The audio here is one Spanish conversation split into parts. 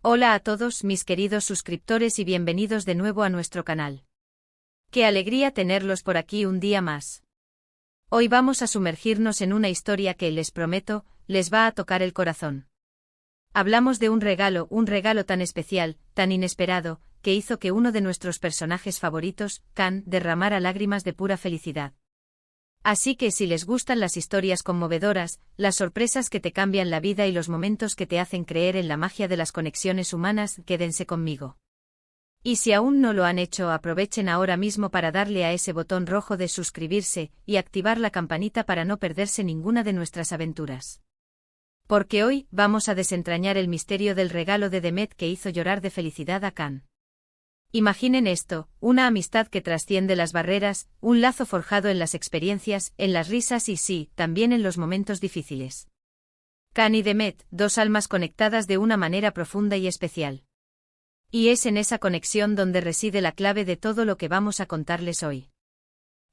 Hola a todos mis queridos suscriptores y bienvenidos de nuevo a nuestro canal. Qué alegría tenerlos por aquí un día más. Hoy vamos a sumergirnos en una historia que, les prometo, les va a tocar el corazón. Hablamos de un regalo tan especial, tan inesperado, que hizo que uno de nuestros personajes favoritos, Can, derramara lágrimas de pura felicidad. Así que si les gustan las historias conmovedoras, las sorpresas que te cambian la vida y los momentos que te hacen creer en la magia de las conexiones humanas, quédense conmigo. Y si aún no lo han hecho, aprovechen ahora mismo para darle a ese botón rojo de suscribirse y activar la campanita para no perderse ninguna de nuestras aventuras. Porque hoy vamos a desentrañar el misterio del regalo de Demet que hizo llorar de felicidad a Can. Imaginen esto, una amistad que trasciende las barreras, un lazo forjado en las experiencias, en las risas y sí, también en los momentos difíciles. Can y Demet, dos almas conectadas de una manera profunda y especial. Y es en esa conexión donde reside la clave de todo lo que vamos a contarles hoy.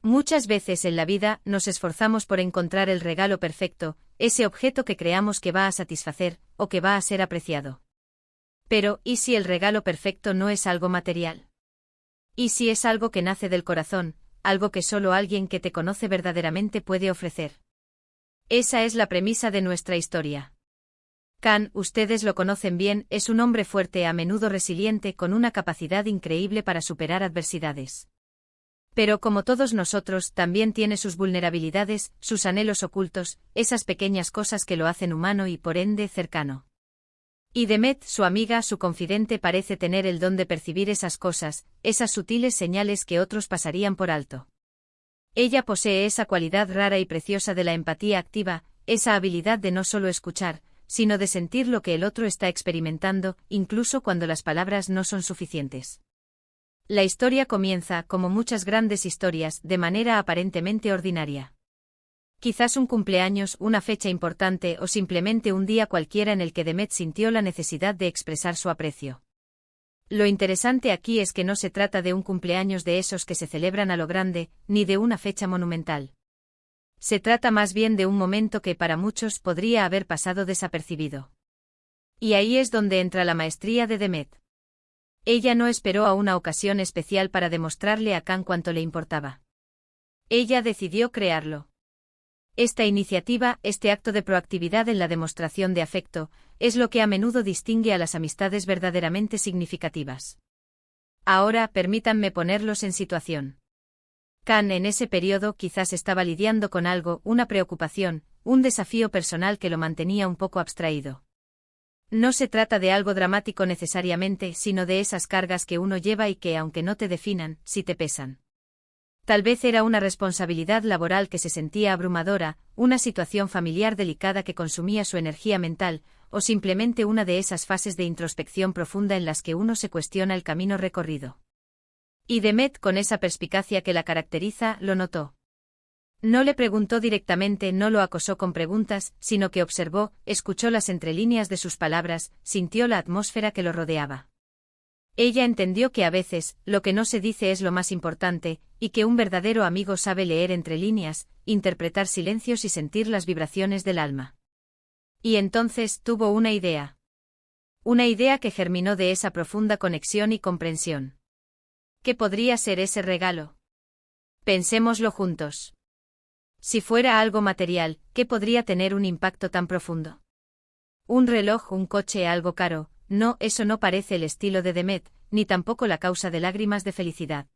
Muchas veces en la vida nos esforzamos por encontrar el regalo perfecto, ese objeto que creamos que va a satisfacer, o que va a ser apreciado. Pero, ¿y si el regalo perfecto no es algo material? ¿Y si es algo que nace del corazón, algo que solo alguien que te conoce verdaderamente puede ofrecer? Esa es la premisa de nuestra historia. Can, ustedes lo conocen bien, es un hombre fuerte, a menudo resiliente, con una capacidad increíble para superar adversidades. Pero como todos nosotros, también tiene sus vulnerabilidades, sus anhelos ocultos, esas pequeñas cosas que lo hacen humano y por ende cercano. Y Demet, su amiga, su confidente, parece tener el don de percibir esas cosas, esas sutiles señales que otros pasarían por alto. Ella posee esa cualidad rara y preciosa de la empatía activa, esa habilidad de no solo escuchar, sino de sentir lo que el otro está experimentando, incluso cuando las palabras no son suficientes. La historia comienza, como muchas grandes historias, de manera aparentemente ordinaria. Quizás un cumpleaños, una fecha importante o simplemente un día cualquiera en el que Demet sintió la necesidad de expresar su aprecio. Lo interesante aquí es que no se trata de un cumpleaños de esos que se celebran a lo grande, ni de una fecha monumental. Se trata más bien de un momento que para muchos podría haber pasado desapercibido. Y ahí es donde entra la maestría de Demet. Ella no esperó a una ocasión especial para demostrarle a Can cuánto le importaba. Ella decidió crearlo. Esta iniciativa, este acto de proactividad en la demostración de afecto, es lo que a menudo distingue a las amistades verdaderamente significativas. Ahora, permítanme ponerlos en situación. Can en ese periodo quizás estaba lidiando con algo, una preocupación, un desafío personal que lo mantenía un poco abstraído. No se trata de algo dramático necesariamente, sino de esas cargas que uno lleva y que, aunque no te definan, sí te pesan. Tal vez era una responsabilidad laboral que se sentía abrumadora, una situación familiar delicada que consumía su energía mental, o simplemente una de esas fases de introspección profunda en las que uno se cuestiona el camino recorrido. Y Demet, con esa perspicacia que la caracteriza, lo notó. No le preguntó directamente, no lo acosó con preguntas, sino que observó, escuchó las entrelíneas de sus palabras, sintió la atmósfera que lo rodeaba. Ella entendió que a veces, lo que no se dice es lo más importante, y que un verdadero amigo sabe leer entre líneas, interpretar silencios y sentir las vibraciones del alma. Y entonces tuvo una idea. Una idea que germinó de esa profunda conexión y comprensión. ¿Qué podría ser ese regalo? Pensémoslo juntos. Si fuera algo material, ¿qué podría tener un impacto tan profundo? Un reloj, un coche, algo caro. No, eso no parece el estilo de Demet, ni tampoco la causa de lágrimas de felicidad.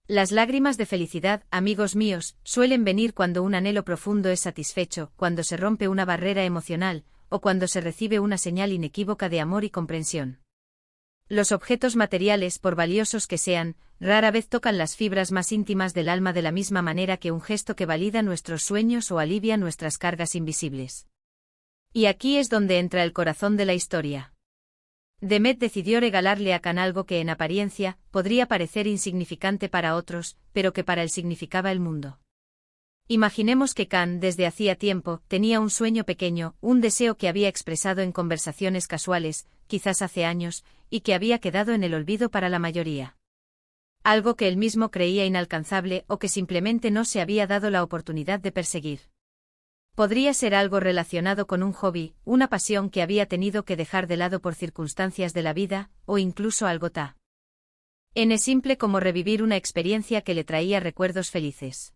Las lágrimas de felicidad, amigos míos, suelen venir cuando un anhelo profundo es satisfecho, cuando se rompe una barrera emocional, o cuando se recibe una señal inequívoca de amor y comprensión. Los objetos materiales, por valiosos que sean, rara vez tocan las fibras más íntimas del alma de la misma manera que un gesto que valida nuestros sueños o alivia nuestras cargas invisibles. Y aquí es donde entra el corazón de la historia. Demet decidió regalarle a Can algo que en apariencia podría parecer insignificante para otros, pero que para él significaba el mundo. Imaginemos que Can desde hacía tiempo tenía un sueño pequeño, un deseo que había expresado en conversaciones casuales, quizás hace años, y que había quedado en el olvido para la mayoría. Algo que él mismo creía inalcanzable o que simplemente no se había dado la oportunidad de perseguir. Podría ser algo relacionado con un hobby, una pasión que había tenido que dejar de lado por circunstancias de la vida, o incluso algo tan simple como revivir una experiencia que le traía recuerdos felices.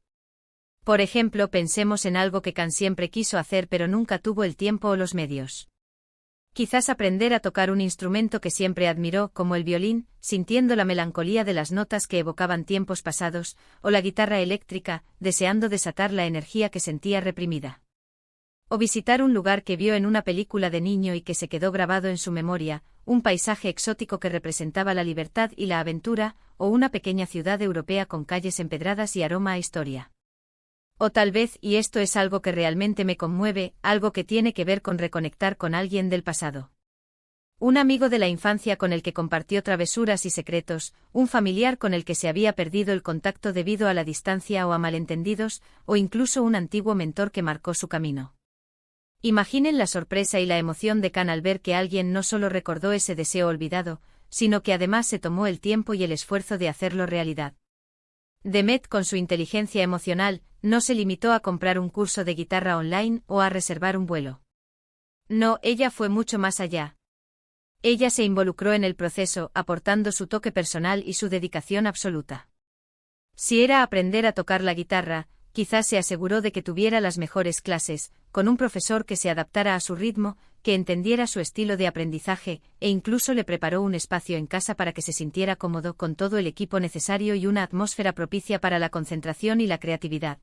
Por ejemplo, pensemos en algo que Khan siempre quiso hacer pero nunca tuvo el tiempo o los medios. Quizás aprender a tocar un instrumento que siempre admiró, como el violín, sintiendo la melancolía de las notas que evocaban tiempos pasados, o la guitarra eléctrica, deseando desatar la energía que sentía reprimida. O visitar un lugar que vio en una película de niño y que se quedó grabado en su memoria, un paisaje exótico que representaba la libertad y la aventura, o una pequeña ciudad europea con calles empedradas y aroma a historia. O tal vez, y esto es algo que realmente me conmueve, algo que tiene que ver con reconectar con alguien del pasado. Un amigo de la infancia con el que compartió travesuras y secretos, un familiar con el que se había perdido el contacto debido a la distancia o a malentendidos, o incluso un antiguo mentor que marcó su camino. Imaginen la sorpresa y la emoción de Khan al ver que alguien no solo recordó ese deseo olvidado, sino que además se tomó el tiempo y el esfuerzo de hacerlo realidad. Demet, con su inteligencia emocional, no se limitó a comprar un curso de guitarra online o a reservar un vuelo. No, ella fue mucho más allá. Ella se involucró en el proceso, aportando su toque personal y su dedicación absoluta. Si era aprender a tocar la guitarra, quizás se aseguró de que tuviera las mejores clases, con un profesor que se adaptara a su ritmo, que entendiera su estilo de aprendizaje, e incluso le preparó un espacio en casa para que se sintiera cómodo con todo el equipo necesario y una atmósfera propicia para la concentración y la creatividad.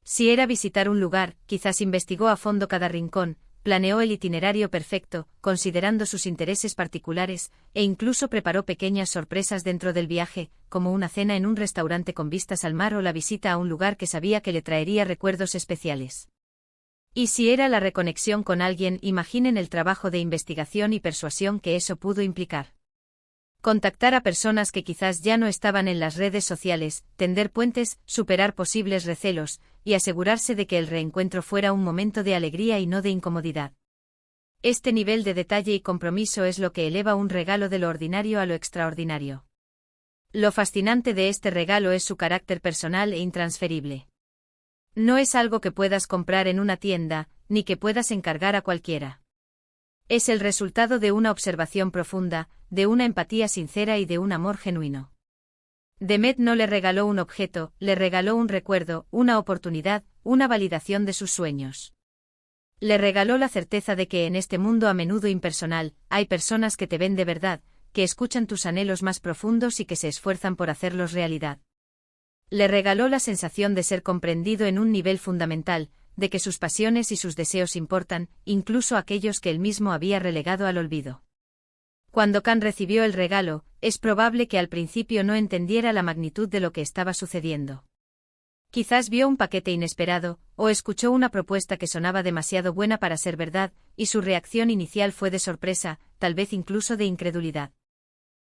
Si era visitar un lugar, quizás investigó a fondo cada rincón, planeó el itinerario perfecto, considerando sus intereses particulares, e incluso preparó pequeñas sorpresas dentro del viaje, como una cena en un restaurante con vistas al mar o la visita a un lugar que sabía que le traería recuerdos especiales. Y si era la reconexión con alguien, imaginen el trabajo de investigación y persuasión que eso pudo implicar. Contactar a personas que quizás ya no estaban en las redes sociales, tender puentes, superar posibles recelos, y asegurarse de que el reencuentro fuera un momento de alegría y no de incomodidad. Este nivel de detalle y compromiso es lo que eleva un regalo de lo ordinario a lo extraordinario. Lo fascinante de este regalo es su carácter personal e intransferible. No es algo que puedas comprar en una tienda, ni que puedas encargar a cualquiera. Es el resultado de una observación profunda, de una empatía sincera y de un amor genuino. Demet no le regaló un objeto, le regaló un recuerdo, una oportunidad, una validación de sus sueños. Le regaló la certeza de que en este mundo a menudo impersonal, hay personas que te ven de verdad, que escuchan tus anhelos más profundos y que se esfuerzan por hacerlos realidad. Le regaló la sensación de ser comprendido en un nivel fundamental, de que sus pasiones y sus deseos importan, incluso aquellos que él mismo había relegado al olvido. Cuando Khan recibió el regalo, es probable que al principio no entendiera la magnitud de lo que estaba sucediendo. Quizás vio un paquete inesperado, o escuchó una propuesta que sonaba demasiado buena para ser verdad, y su reacción inicial fue de sorpresa, tal vez incluso de incredulidad.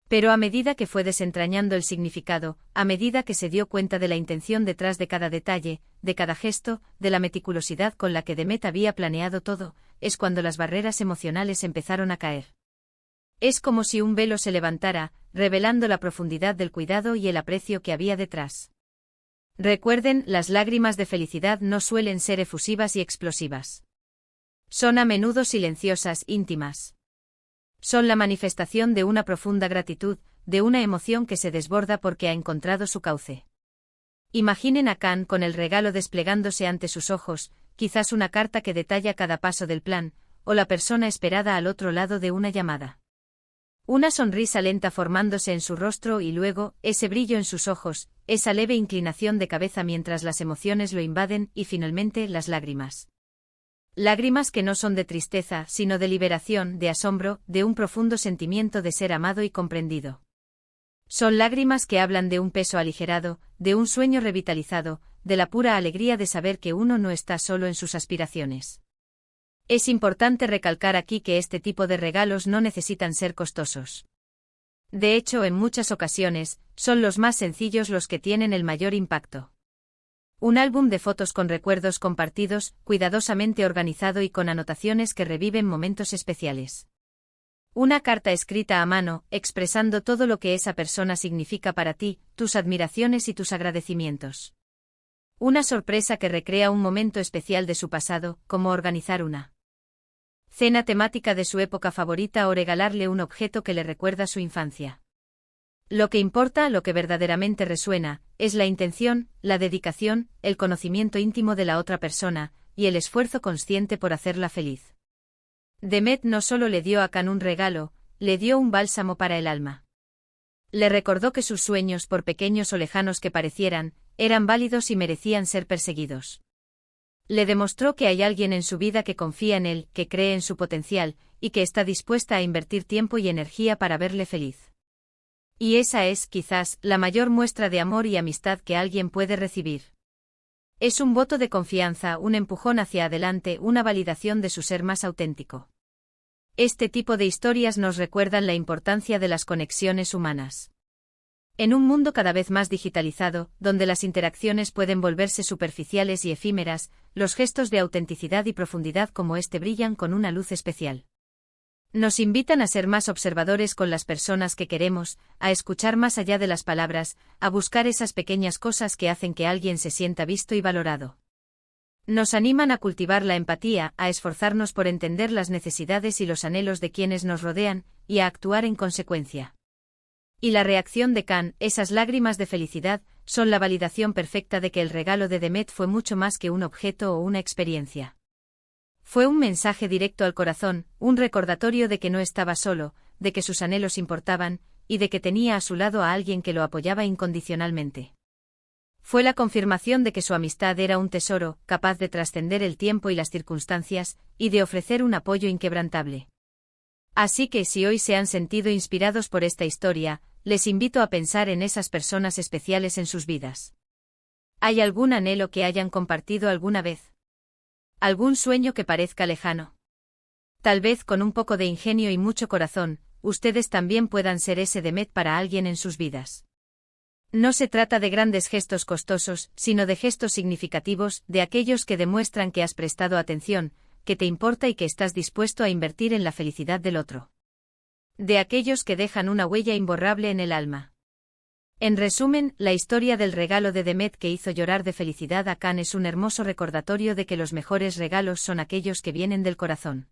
Pero a medida que fue desentrañando el significado, a medida que se dio cuenta de la intención detrás de cada detalle, de cada gesto, de la meticulosidad con la que Demet había planeado todo, es cuando las barreras emocionales empezaron a caer. Es como si un velo se levantara, revelando la profundidad del cuidado y el aprecio que había detrás. Recuerden, las lágrimas de felicidad no suelen ser efusivas y explosivas. Son a menudo silenciosas, íntimas. Son la manifestación de una profunda gratitud, de una emoción que se desborda porque ha encontrado su cauce. Imaginen a Khan con el regalo desplegándose ante sus ojos, quizás una carta que detalla cada paso del plan, o la persona esperada al otro lado de una llamada. Una sonrisa lenta formándose en su rostro y luego, ese brillo en sus ojos, esa leve inclinación de cabeza mientras las emociones lo invaden y finalmente las lágrimas. Lágrimas que no son de tristeza, sino de liberación, de asombro, de un profundo sentimiento de ser amado y comprendido. Son lágrimas que hablan de un peso aligerado, de un sueño revitalizado, de la pura alegría de saber que uno no está solo en sus aspiraciones. Es importante recalcar aquí que este tipo de regalos no necesitan ser costosos. De hecho, en muchas ocasiones, son los más sencillos los que tienen el mayor impacto. Un álbum de fotos con recuerdos compartidos, cuidadosamente organizado y con anotaciones que reviven momentos especiales. Una carta escrita a mano, expresando todo lo que esa persona significa para ti, tus admiraciones y tus agradecimientos. Una sorpresa que recrea un momento especial de su pasado, como organizar una cena temática de su época favorita o regalarle un objeto que le recuerda su infancia. Lo que importa, lo que verdaderamente resuena, es la intención, la dedicación, el conocimiento íntimo de la otra persona, y el esfuerzo consciente por hacerla feliz. Demet no solo le dio a Can un regalo, le dio un bálsamo para el alma. Le recordó que sus sueños, por pequeños o lejanos que parecieran, eran válidos y merecían ser perseguidos. Le demostró que hay alguien en su vida que confía en él, que cree en su potencial, y que está dispuesta a invertir tiempo y energía para verle feliz. Y esa es, quizás, la mayor muestra de amor y amistad que alguien puede recibir. Es un voto de confianza, un empujón hacia adelante, una validación de su ser más auténtico. Este tipo de historias nos recuerdan la importancia de las conexiones humanas. En un mundo cada vez más digitalizado, donde las interacciones pueden volverse superficiales y efímeras, los gestos de autenticidad y profundidad como este brillan con una luz especial. Nos invitan a ser más observadores con las personas que queremos, a escuchar más allá de las palabras, a buscar esas pequeñas cosas que hacen que alguien se sienta visto y valorado. Nos animan a cultivar la empatía, a esforzarnos por entender las necesidades y los anhelos de quienes nos rodean, y a actuar en consecuencia. Y la reacción de Can, esas lágrimas de felicidad, son la validación perfecta de que el regalo de Demet fue mucho más que un objeto o una experiencia. Fue un mensaje directo al corazón, un recordatorio de que no estaba solo, de que sus anhelos importaban, y de que tenía a su lado a alguien que lo apoyaba incondicionalmente. Fue la confirmación de que su amistad era un tesoro, capaz de trascender el tiempo y las circunstancias, y de ofrecer un apoyo inquebrantable. Así que si hoy se han sentido inspirados por esta historia, les invito a pensar en esas personas especiales en sus vidas. ¿Hay algún anhelo que hayan compartido alguna vez? ¿Algún sueño que parezca lejano? Tal vez con un poco de ingenio y mucho corazón, ustedes también puedan ser ese Demet para alguien en sus vidas. No se trata de grandes gestos costosos, sino de gestos significativos, de aquellos que demuestran que has prestado atención, que te importa y que estás dispuesto a invertir en la felicidad del otro. De aquellos que dejan una huella imborrable en el alma. En resumen, la historia del regalo de Demet que hizo llorar de felicidad a Can es un hermoso recordatorio de que los mejores regalos son aquellos que vienen del corazón.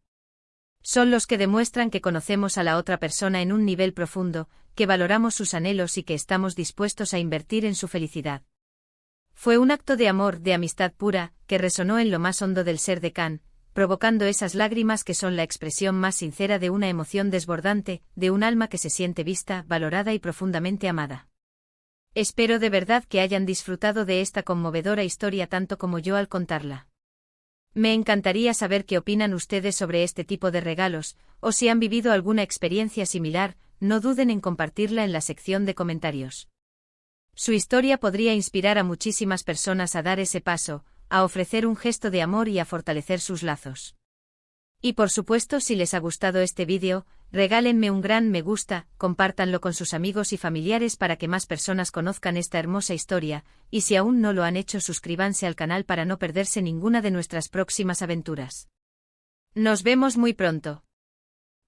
Son los que demuestran que conocemos a la otra persona en un nivel profundo, que valoramos sus anhelos y que estamos dispuestos a invertir en su felicidad. Fue un acto de amor, de amistad pura, que resonó en lo más hondo del ser de Can, provocando esas lágrimas que son la expresión más sincera de una emoción desbordante, de un alma que se siente vista, valorada y profundamente amada. Espero de verdad que hayan disfrutado de esta conmovedora historia tanto como yo al contarla. Me encantaría saber qué opinan ustedes sobre este tipo de regalos, o si han vivido alguna experiencia similar, no duden en compartirla en la sección de comentarios. Su historia podría inspirar a muchísimas personas a dar ese paso, a ofrecer un gesto de amor y a fortalecer sus lazos. Y por supuesto, si les ha gustado este vídeo, regálenme un gran me gusta, compártanlo con sus amigos y familiares para que más personas conozcan esta hermosa historia, y si aún no lo han hecho, suscríbanse al canal para no perderse ninguna de nuestras próximas aventuras. Nos vemos muy pronto.